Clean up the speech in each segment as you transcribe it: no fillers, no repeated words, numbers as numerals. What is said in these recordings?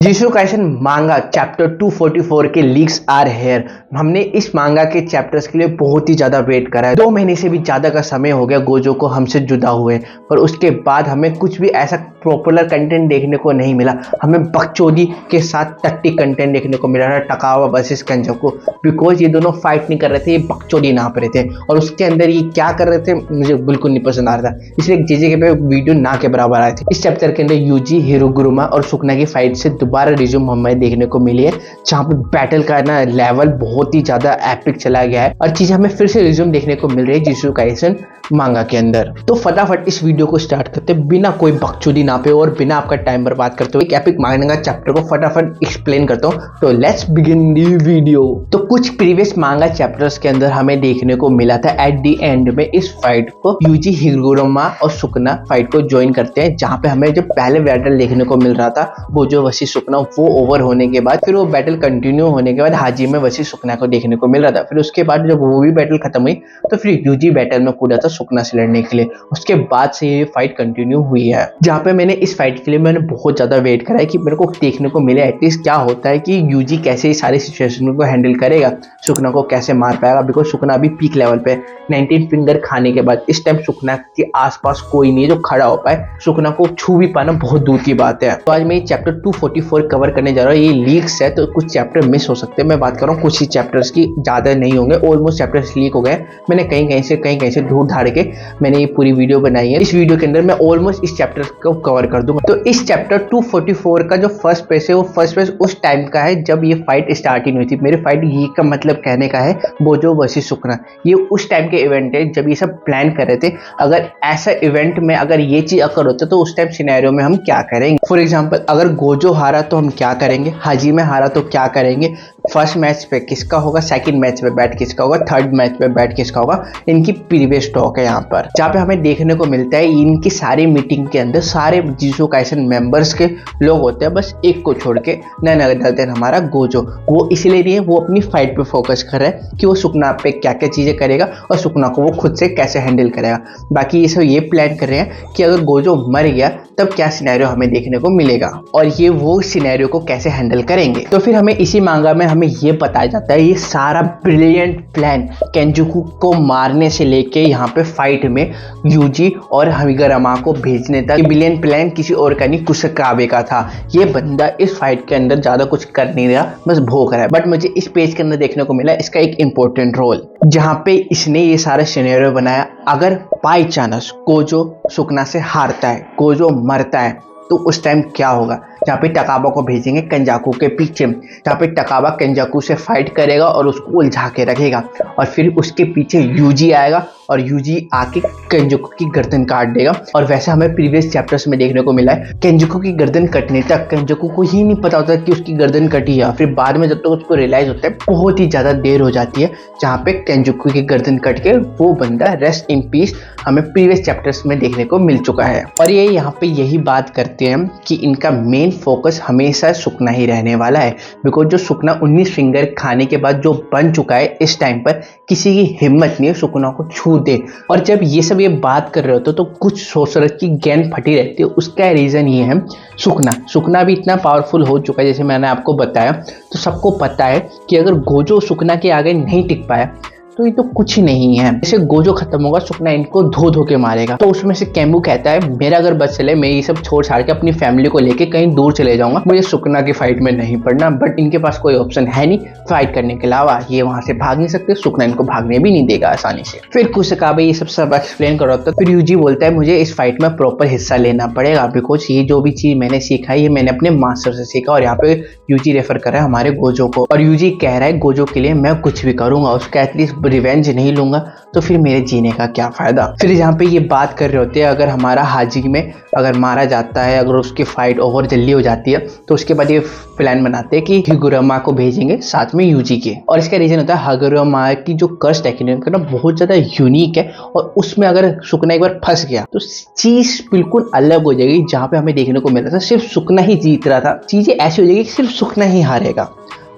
जीशु Kaisen मांगा chapter 244 के leaks are here. हमने इस मांगा के चैप्टर्स के लिए बहुत ही ज्यादा वेट करा है। 2 महीने से भी ज्यादा का समय हो गया गोजो को हमसे जुदा हुए, पर उसके बाद हमें कुछ भी ऐसा पॉपुलर कंटेंट देखने को नहीं मिला। हमें बकचोदी के साथ टट्टी कंटेंट देखने को मिला था, टकावा वर्सेस कंजोकू, बिकॉज ये दोनों फाइट नहीं कर रहे थे, ये बकचोदी नाप रहे थे और उसके अंदर ये क्या कर रहे थे मुझे बिल्कुल नहीं पसंद आ रहा था, इसलिए जेजे के पे वीडियो ना के बराबर आए थे। इस चैप्टर के अंदर यूजी, हिरोगुरुमा और सुकना की फाइट से दोबारा रिज्यूम हमें देखने को मिली है, जहाँ पे बैटल का ना लेवल बहुत ही ज्यादा एपिक चला गया है और चीजें हमें फिर से रिज्यूम देखने को मिल रही है जीशु काइसन मांगा के अंदर। तो फटाफट इस वीडियो को स्टार्ट करते हैं बिना कोई बकचोदी नापे और बिना आपका टाइम बर्बाद करते हुए एक एपिक मांगा चैप्टर को फटाफट एक्सप्लेन करता हूँ। तो लेट्स बिगिन दी वीडियो। तो कुछ प्रीवियस मांगा चैप्टर्स के अंदर हमें देखने को मिला था एट दी एंड में इस फाइट को यूजी, हिरोगुरुमा और सुकना फाइट को ज्वाइन करते हैं, जहाँ पे हमें जो पहले बैटल देखने को मिल रहा था गोजो वर्सेस सुकना, वो ओवर होने के बाद फिर वो बैटल कंटिन्यू होने के बाद हाजिमे वर्सेस सुकना को देखने को मिल रहा था। फिर उसके बाद जब वो भी बैटल खत्म हुई तो फिर यूजी बैटल में कूदा था सुकना से लड़ने के लिए। उसके बाद से ये फाइट कंटिन्यू हुई है, जहाँ पे मैंने इस फाइट के लिए मैंने बहुत ज्यादा वेट करा है कि मेरे को देखने को मिले एटलीस्ट क्या होता है कि यूजी कैसे इस सारी सिचुएशन को हैंडल करेगा, सुकना को कैसे मार पाएगा, बिकॉज सुकना अभी पीक लेवल पे 19 फिंगर खाने के बाद इस टाइम सुकना के आसपास कोई नहीं है जो खड़ा हो पाए, सुकना को छू भी पाना बहुत दूर की बात है। तो आज मैं चैप्टर 244 कवर करने जा रहा हूँ। ये लीक्स है तो कुछ चैप्टर मिस हो सकते हैं, मैं बात कर रहा हूँ कुछ ही चैप्टर्स की, ज्यादा नहीं होंगे, ऑलमोस्ट चैप्टर्स लीक हो गए। मैंने कहीं से ढूंढ ढाड़ के मैंने ये पूरी वीडियो बनाई है। इस वीडियो के अंदर मैं ऑलमोस्ट इस चैप्टर को कवर कर दूंगा। तो इस चैप्टर 244 का जो फर्स्ट पेज है वो फर्स्ट पेज उस टाइम का है जब ये फाइट स्टार्टिंग हुई थी। मेरी फाइट ये का मतलब कहने का है गोजो वर्सेस सुकना, ये उस टाइम के इवेंट है जब ये सब प्लान कर रहे थे। अगर ऐसा इवेंट में अगर ये चीज अगर होता तो उस टाइम सिनेरियो में हम क्या करेंगे। फॉर एग्जाम्पल अगर गोजो हारा तो हम क्या करेंगे, हाजिमे हारा तो क्या करेंगे, फर्स्ट मैच पे किसका होगा, सेकंड मैच पे बैट किसका होगा, थर्ड मैच पे बैट किसका होगा। इनकी प्रीवियस टॉक है यहाँ पर, जहाँ पे हमें देखने को मिलता है इनकी सारी मीटिंग के अंदर सारे जीशु काइसन मेंबर्स के लोग होते हैं, बस एक को छोड़ के नन हमारा गोजो। वो इसलिए नहीं है, वो अपनी फाइट पे फोकस कर रहा है कि वो सुकना पे क्या क्या चीजें करेगा और सुकना को वो खुद से कैसे हैंडल करेगा। बाकी ये सब ये प्लान कर रहे हैं कि अगर गोजो मर गया तब क्या सिनेरियो हमें देखने को मिलेगा और ये वो सिनेरियो को कैसे हैंडल करेंगे। तो फिर हमें इसी मांगा में हमें ये बताया जाता है ये सारा ब्रिलियंट प्लान केंजुकू को मारने से लेके यहाँ पे फाइट में यूजी और हिरोगुरुमा को भेजने तक ब्रिलियंट प्लान किसी और का नहीं, कुसकाबे का था। ये बंदा इस फाइट के अंदर ज्यादा कुछ कर नहीं रहा, बस भोग रहा है। बट मुझे इस पेज के अंदर देखने को मिला इसका एक इंपॉर्टेंट रोल, जहाँ पे इसने ये सारा सिनेरियो बनाया। अगर बाई चांस गोजो सुकना से हारता है, गोजो मरता है, तो उस टाइम क्या होगा। जहाँ पे टकाबा को भेजेंगे कंजाकू के पीछे, जहाँ पे टकाबा कंजाकू से फाइट करेगा और उसको उलझा के रखेगा और फिर उसके पीछे यूजी आएगा और यूजी आके कंजाकू की गर्दन काट देगा। और वैसे हमें प्रीवियस चैप्टर्स में देखने को मिला है कंजाकू की गर्दन कटने तक कंजाकू को ही नहीं पता होता कि उसकी गर्दन कटी है, फिर बाद में जब तक उसको रियलाइज होता है बहुत ही ज्यादा देर हो जाती है, जहाँ पे कंजाकू की गर्दन कट के वो बंदा रेस्ट इन पीस हमें प्रीवियस चैप्टर्स में देखने को मिल चुका है। और ये यहाँ पे यही बात करते हैं कि इनका मेन फोकस हमेशा सुकना ही रहने वाला है, बिकॉज जो सुकना 19 फिंगर खाने के बाद जो बन चुका है इस टाइम पर किसी की हिम्मत नहीं है सुकना को छू दे। और जब ये सब ये बात कर रहे होते तो कुछ सोचरत की गेंद फटी रहती है, उसका रीजन ये है सुकना भी इतना पावरफुल हो चुका है जैसे मैंने आपको बताया। तो सबको पता है कि अगर गोजो सुकना के आगे नहीं टिक पाया तो ये तो कुछ ही नहीं है। जैसे गोजो खत्म होगा सुकना इनको धो के मारेगा। तो उसमें से केम्बू कहता है मेरा अगर बस चले मैं ये सब छोड़ छाड़ के अपनी फैमिली को लेके कहीं दूर चले जाऊंगा, मुझे सुकना की फाइट में नहीं पड़ना। बट इनके पास कोई ऑप्शन है नहीं फाइट करने के अलावा, ये वहां से भाग नहीं सकते, सुकना इनको भागने भी नहीं देगा आसानी से। फिर कुसकाबे ये सब एक्सप्लेन कर रहा था। फिर यूजी बोलता है मुझे इस फाइट में प्रॉपर हिस्सा लेना पड़ेगा, बिकॉज ये जो भी चीज मैंने सीखा है ये मैंने अपने मास्टर से सीखा। और यहाँ पे यूजी रेफर कर रहा है हमारे गोजो को, और यूजी कह रहा है गोजो के लिए मैं कुछ भी करूंगा, उसका एटलीस्ट रिवेंज नहीं लूंगा तो फिर मेरे जीने का क्या फायदा। फिर यहाँ पे ये बात कर रहे होते हैं अगर हमारा हाजिमे अगर मारा जाता है, अगर उसकी फाइट ओवर जल्दी हो जाती है तो उसके बाद ये प्लान बनाते हैं कि हिरोगुरुमा को भेजेंगे साथ में यूजी के। और इसका रीजन होता है हिरोगुरुमा की जो कर्स टेक्निक है ना बहुत ज्यादा यूनिक है, और उसमें अगर सुकना एक बार फंस गया तो चीज बिल्कुल अलग हो जाएगी। जहाँ पे हमें देखने को मिल रहा था सिर्फ सुकना ही जीत रहा था, चीजें ऐसी हो जाएगी कि सिर्फ सुकना ही हारेगा।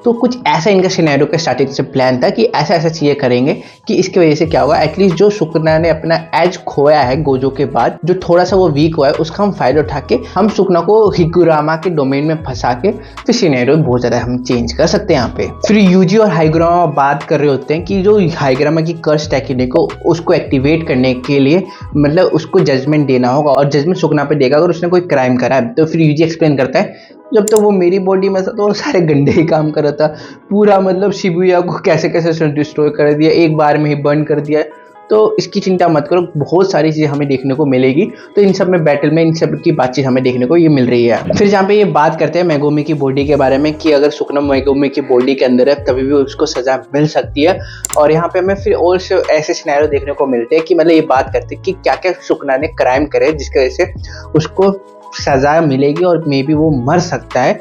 तो कुछ ऐसा इनका सिनेरियो के स्टार्टिंग से प्लान था कि ऐसा ऐसा चीज़ें करेंगे कि इसकी वजह से क्या होगा, एटलीस्ट जो सुकना ने अपना एज खोया है गोजो के बाद, जो थोड़ा सा वो वीक हुआ है, उसका हम फायदा उठा के हम सुकना को हिगुरामा के डोमेन में फंसा के फिर सिनेरियो बहुत ज़्यादा हम चेंज कर सकते हैं यहाँ पे। फिर यूजी और हाइग्रामा बात कर रहे होते हैं कि जो हाइग्रामा की कर्स टेक्निक को उसको एक्टिवेट करने के लिए मतलब उसको जजमेंट देना होगा और जजमेंट सुकना पे देगा अगर उसने कोई क्राइम करा है। तो फिर यूजी एक्सप्लेन करता है जब तो वो मेरी बॉडी में था तो वो सारे गंदे ही काम कर रहा था, पूरा मतलब शिबुया को कैसे कैसे डिस्ट्रॉय कर दिया, एक बार में ही बर्न कर दिया। तो इसकी चिंता मत करो, बहुत सारी चीज़ें हमें देखने को मिलेगी। तो इन सब में बैटल में इन सब की बातचीत हमें देखने को ये मिल रही है। फिर जहाँ पे ये बात करते हैं मेगुमी की बॉडी के बारे में कि अगर सुकना मेगुमी की बॉडी के अंदर है तभी भी उसको सजा मिल सकती है। और यहाँ पे हमें फिर और ऐसे सिनेरियो देखने को मिलते हैं कि मतलब ये बात करते हैं कि क्या क्या सुकना ने क्राइम करे जिसकी वजह से उसको सजा मिलेगी और मे बी वो मर सकता है,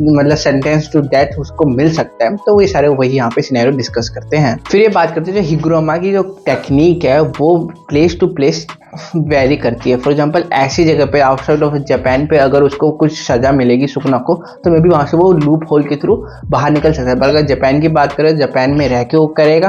मतलब सेंटेंस टू डेथ उसको मिल सकता है। तो ये सारे वही यहाँ पे सिनेरियो डिस्कस करते हैं। फिर ये बात करते हैं जो हिगुरामा की जो टेक्निक है वो प्लेस टू प्लेस वेरी करती है। फॉर एग्जांपल ऐसी जगह पे आउटसाइड ऑफ जापान पे अगर उसको कुछ सजा मिलेगी सुकना को तो मे बी वहाँ से वो लूप होल के थ्रू बाहर निकल सकता है। पर अगर जापान की बात करें, जापान में रह के वो करेगा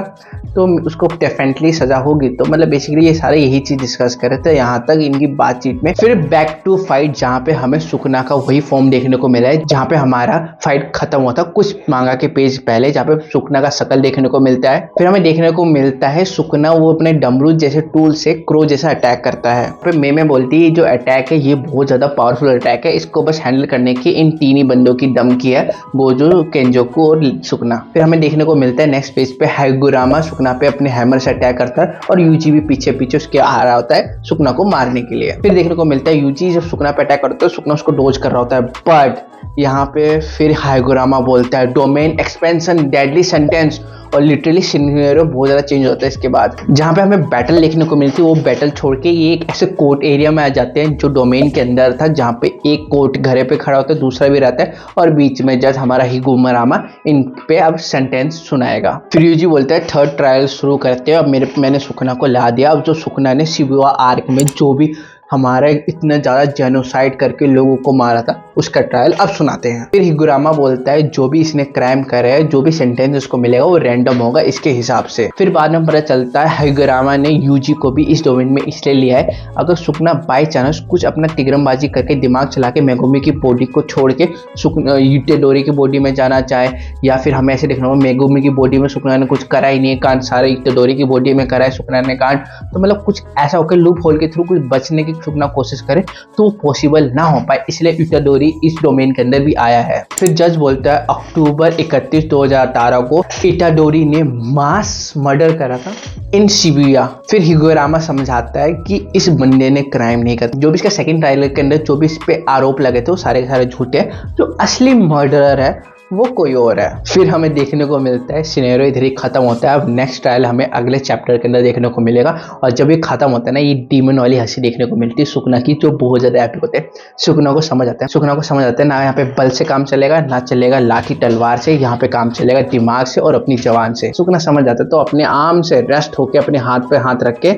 तो उसको डेफिनेटली सजा होगी। तो मतलब बेसिकली ये सारे यही चीज डिस्कस कर रहे थे यहाँ तक इनकी बातचीत में। फिर बैक टू फाइट जहाँ पे हमें सुकना का वही फॉर्म देखने को मिला है जहाँ पे हमारा फाइट खत्म हुआ था कुछ मांगा के पेज पहले, जहाँ पे सुकना का शकल देखने को मिलता है। फिर हमें देखने को मिलता है सुकना वो अपने डमरू जैसे टूल से क्रो जैसा अटैक करता है। फिर मेमे बोलती है जो अटैक है ये बहुत ज्यादा पावरफुल अटैक है, इसको बस हैंडल करने की इन तीन ही बंदों की दम की है, गोजो, केंजोकू और सुकना। फिर हमें देखने को मिलता है नेक्स्ट पेज पे हाइगुरामा सुकना पे अपने हैमर से अटैक करता है और यूजी भी पीछे पीछे उसके आ रहा होता है सुकना को मारने के लिए। फिर देखने को मिलता है यूजी जब सुकना पे अटैक करता है सुकना उसको डोज कर रहा होता है, बट यहाँ पे फिर हाइगुरामा बोलता है डोमेन एक्सपेंशन डेडली सेंटेंस और लिटरली सिनेरियो बहुत ज़्यादा चेंज होता है इसके बाद। जहाँ पे हमें बैटल देखने को मिलती है वो बैटल छोड़ के ये एक ऐसे कोर्ट एरिया में आ जाते हैं जो डोमेन के अंदर था, जहाँ पे एक कोर्ट घरे पे खड़ा होता है दूसरा भी रहता है और बीच में जज हमारा हिगुरामा इन पे अब सेंटेंस सुनाएगा। फिर यूजी बोलता है थर्ड ट्रायल शुरू करते हैं। अब मैंने सुकना को ला दिया, अब जो सुकना ने शिबुया आर्क में जो भी हमारा इतना ज़्यादा जेनोसाइड करके लोगों को मारा था उसका ट्रायल अब सुनाते हैं। फिर हिगुरामा बोलता है जो भी इसने क्राइम करा है जो भी सेंटेंस उसको मिलेगा वो रैंडम होगा इसके हिसाब से। फिर बाद में पता चलता है हिगुरामा ने यूजी को भी इस डोमेन में इसलिए लिया है अगर सुकना बाई चांस कुछ अपना तिग्रमबाजी करके दिमाग चला के मेगुमी की बॉडी को छोड़ के इटाडोरी की बॉडी में जाना चाहे, या फिर हमें ऐसे देखना होगा मेगुमी की बॉडी में सुकना ने कुछ करा ही नहीं है कांड, सारे इटाडोरी की बॉडी में करा है सुकना ने कांड। तो मतलब कुछ ऐसा होकर लूप होल के थ्रू कुछ बचने की सुकना कोशिश करे तो पॉसिबल ना हो पाए, इसलिए इटाडोरी इस डोमेन के अंदर भी आया है। फिर जज बोलता है अक्टूबर 31, 2018 को इटाडोरी ने मास मर्डर करा था इन शिबुया। फिर हिगुरामा समझाता है कि इस बंदे ने क्राइम नहीं करा, जो भी इसका सेकंड ट्रायल के अंदर जो भी इस पे आरोप लगे थे वो सारे के सारे झूठे हैं, जो असली मर्डरर है वो कोई और है। फिर हमें देखने को मिलता है सिनेरियो इधर ही खत्म होता है। अब नेक्स्ट ट्रायल हमें अगले चैप्टर के अंदर देखने को मिलेगा और जब ये खत्म होता है ना ये डीमन वाली हंसी देखने को मिलती है सुकना की, जो बहुत ज्यादा एपिक होते हैं। सुकना को समझ आता है ना यहाँ पे बल से काम चलेगा ना चलेगा लाठी तलवार से, यहाँ पे काम चलेगा दिमाग से और अपनी जवान से। सुकना समझ आता है तो अपने आर्म से रेस्ट होके अपने हाथ पे हाथ रख के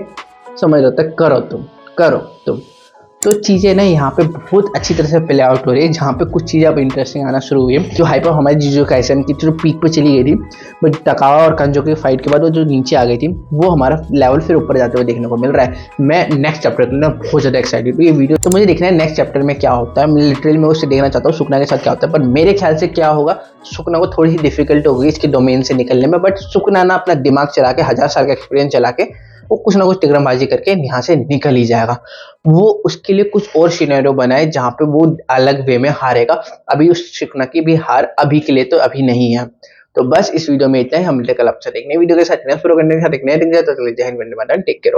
समझ आता है करो तुम। तो चीज़ें ना यहाँ पे बहुत अच्छी तरह से प्ले आउट हो रही है, जहाँ पे कुछ चीज़ें अब इंटरेस्टिंग आना शुरू हुई है। जो हाइपर हमारी जुजुत्सु काइसेन की जो पीक पे चली गई थी, बट तकावा और कंजो की फाइट के बाद वो जो नीचे आ गई थी वो हमारा लेवल फिर ऊपर जाते हुए देखने को मिल रहा है। मैं नेक्स्ट चैप्टर के लिए बहुत ज़्यादा एक्साइटेड हूँ। ये वीडियो तो मुझे देखना है नेक्स्ट चैप्टर में क्या होता है, मैं लिटरली मैं उससे देखना चाहता हूँ सुकना के साथ क्या होता है। पर मेरे ख्याल से क्या होगा, सुकना को थोड़ी सी डिफिकल्ट होगी इसके डोमेन से निकलने में, बट सुकना ना अपना दिमाग चला के 1000 साल का एक्सपीरियंस चला के वो कुछ ना कुछ तिग्रमबाजी करके यहाँ से निकल ही जाएगा। वो उसके लिए कुछ और सिनेरियो बनाए जहाँ पे वो अलग वे में हारेगा। अभी उस सुकना की भी हार अभी के लिए तो अभी नहीं है। तो बस इस वीडियो में इतना ही, हम कल आपसे देखने वीडियो के साथ टेक केयर।